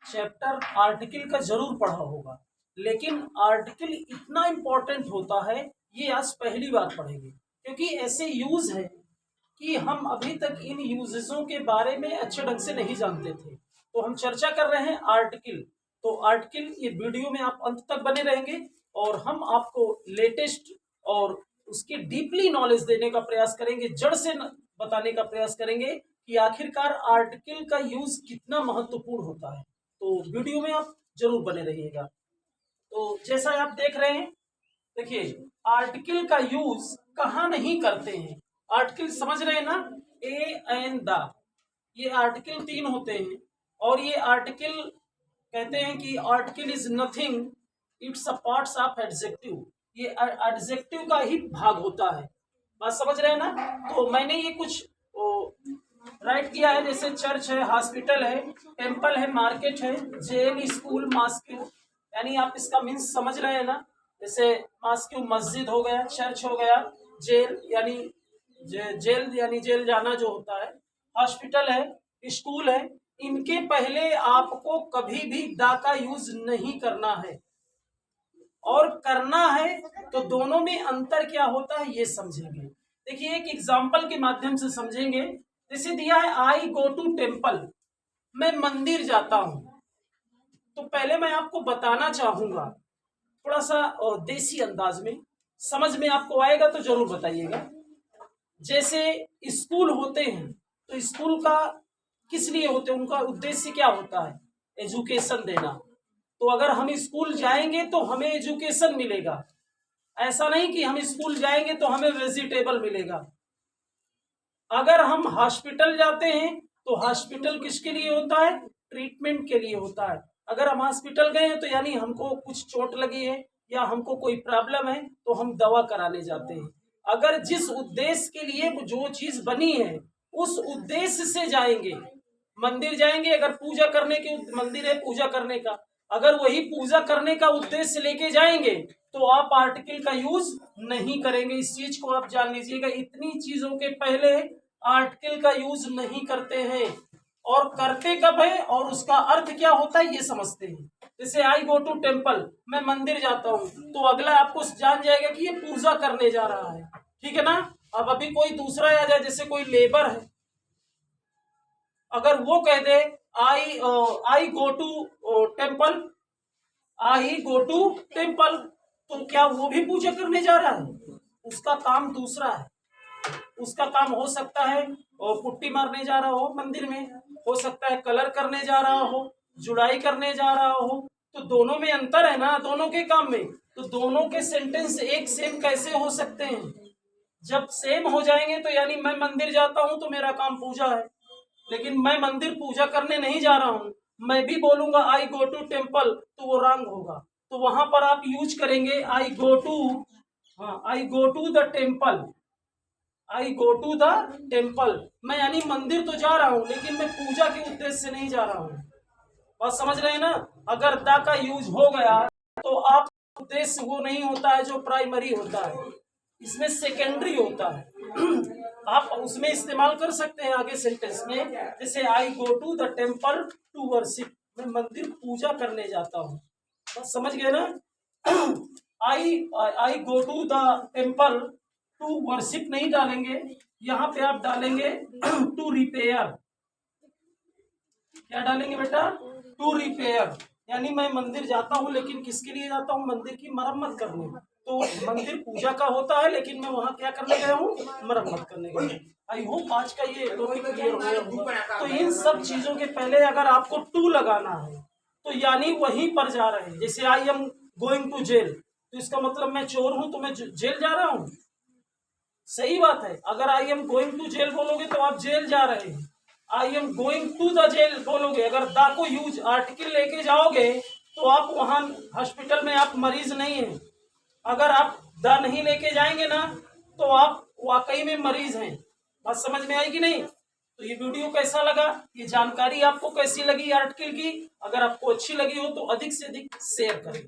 Chapter article का जरूर पढ़ा होगा, लेकिन आर्टिकल इतना इम्पोर्टेंट होता है ये आज पहली बार पढ़ेंगे, क्योंकि ऐसे यूज है कि हम अभी तक इन यूजेसों के बारे में अच्छे ढंग से नहीं जानते थे। तो हम चर्चा कर रहे हैं आर्टिकल। तो आर्टिकल ये वीडियो में आप अंत तक बने रहेंगे और हम आपको लेटेस्ट और उसकी डीपली नॉलेज देने का प्रयास करेंगे, जड़ से बताने का प्रयास करेंगे कि आखिरकार आर्टिकल का यूज कितना महत्वपूर्ण होता है। तो वीडियो में आप जरूर बने रहिएगा। तो जैसा आप देख रहे हैं, देखिए आर्टिकल का यूज कहाँ नहीं करते हैं। आर्टिकल समझ रहे हैं ना, ए एंड द, ये आर्टिकल 3 होते हैं और ये आर्टिकल कहते हैं कि article is nothing, it's a parts of adjective. ये एडजेक्टिव का ही भाग होता है, बात समझ रहे हैं ना। तो मैंने ये कुछ राइट किया है, जैसे चर्च है, हॉस्पिटल है, टेम्पल है, मार्केट है, जेल, स्कूल, मॉस्क, यानी आप इसका मीन्स समझ रहे हैं ना। जैसे मॉस्क मस्जिद हो गया, चर्च हो गया, जेल यानी जेल जाना जो होता है, हॉस्पिटल है, स्कूल है। इनके पहले आपको कभी भी दा का यूज नहीं करना है, और करना है तो दोनों में अंतर क्या होता है ये समझेंगे। देखिए एक एग्जाम्पल के माध्यम से समझेंगे। जैसे दिया है आई गो टू टेम्पल, मैं मंदिर जाता हूं। तो पहले मैं आपको बताना चाहूंगा थोड़ा सा देसी अंदाज में, समझ में आपको आएगा तो जरूर बताइएगा। जैसे स्कूल होते हैं तो स्कूल का किस लिए होते हैं, उनका उद्देश्य क्या होता है, एजुकेशन देना। तो अगर हम स्कूल जाएंगे तो हमें एजुकेशन मिलेगा, ऐसा नहीं कि हम स्कूल जाएंगे तो हमें वेजिटेबल मिलेगा। अगर हम हॉस्पिटल जाते हैं तो हॉस्पिटल किसके लिए होता है, ट्रीटमेंट के लिए होता है। अगर हम हॉस्पिटल गए हैं तो यानी हमको कुछ चोट लगी है या हमको कोई प्रॉब्लम है तो हम दवा कराने जाते हैं। अगर जिस उद्देश्य के लिए जो चीज बनी है उस उद्देश्य से जाएंगे, मंदिर जाएंगे, अगर पूजा करने के मंदिर है पूजा करने का, अगर वही पूजा करने का उद्देश्य लेके जाएंगे तो आप आर्टिकल का यूज नहीं करेंगे। इस चीज को आप जान लीजिएगा, इतनी चीजों के पहले आर्टिकल का यूज नहीं करते हैं, और करते कब है और उसका अर्थ क्या होता है ये समझते हैं। जैसे आई गो टू टेम्पल, मैं मंदिर जाता हूं, तो अगला आपको जान जाएगा कि ये पूजा करने जा रहा है, ठीक है ना। अब अभी कोई दूसरा आ जाए, जैसे कोई लेबर है, अगर वो कह दे I go to temple, I go to temple, तो क्या वो भी पूजा करने जा रहा है, उसका काम दूसरा है। उसका काम हो सकता है पुट्टी मारने जा रहा हो मंदिर में, हो सकता है कलर करने जा रहा हो, जुड़ाई करने जा रहा हो। तो दोनों में अंतर है ना, दोनों के काम में। तो दोनों के सेंटेंस एक सेम कैसे हो सकते हैं, जब सेम हो जाएंगे तो यानी मैं मंदिर जाता हूं तो मेरा काम पूजा है, लेकिन मैं मंदिर पूजा करने नहीं जा रहा हूं, मैं भी बोलूंगा आई गो टू टेम्पल तो वो रॉन्ग होगा। तो वहां पर आप यूज करेंगे आई गो टू, हाँ I go to the temple, I go to the temple. मैं यानी मंदिर तो जा रहा हूं लेकिन मैं पूजा के उद्देश्य से नहीं जा रहा हूं, बात समझ रहे हैं ना। अगर द का यूज हो गया तो आप उद्देश्य वो नहीं होता है जो प्राइमरी होता है, इसमें सेकेंडरी होता है। आप उसमें इस्तेमाल कर सकते हैं आगे सेंटेंस में, जैसे I go to the temple to worship, मैं मंदिर पूजा करने जाता हूँ, बस समझ गए ना। I go to the temple to worship नहीं डालेंगे, यहाँ पे आप डालेंगे टू रिपेयर। क्या डालेंगे बेटा, टू रिपेयर, यानी मैं मंदिर जाता हूँ लेकिन किसके लिए जाता हूँ, मंदिर की मरम्मत करने। तो मंदिर पूजा का होता है लेकिन मैं वहां क्या करने गया हूँ, मरम्मत करने गया हूँ। आई होप आज का ये टॉपिक क्लियर हो गया होगा। तो इन सब चीजों के पहले अगर आपको टू लगाना है तो यानी वहीं पर जा रहे हैं। जैसे I am going to jail, तो इसका मतलब मैं चोर हूं तो मैं जेल जा रहा हूँ, सही बात है। अगर I am going to jail बोलोगे तो आप जेल जा रहे हैं। I am going to the jail बोलोगे, अगर द को यूज आर्टिकल लेके जाओगे तो आप वहां हॉस्पिटल में आप मरीज नहीं है। अगर आप द नहीं लेके जाएंगे ना तो आप वाकई में मरीज हैं, बात समझ में आई कि नहीं। तो ये वीडियो कैसा लगा, ये जानकारी आपको कैसी लगी आर्टिकल की, अगर आपको अच्छी लगी हो तो अधिक से अधिक शेयर करें।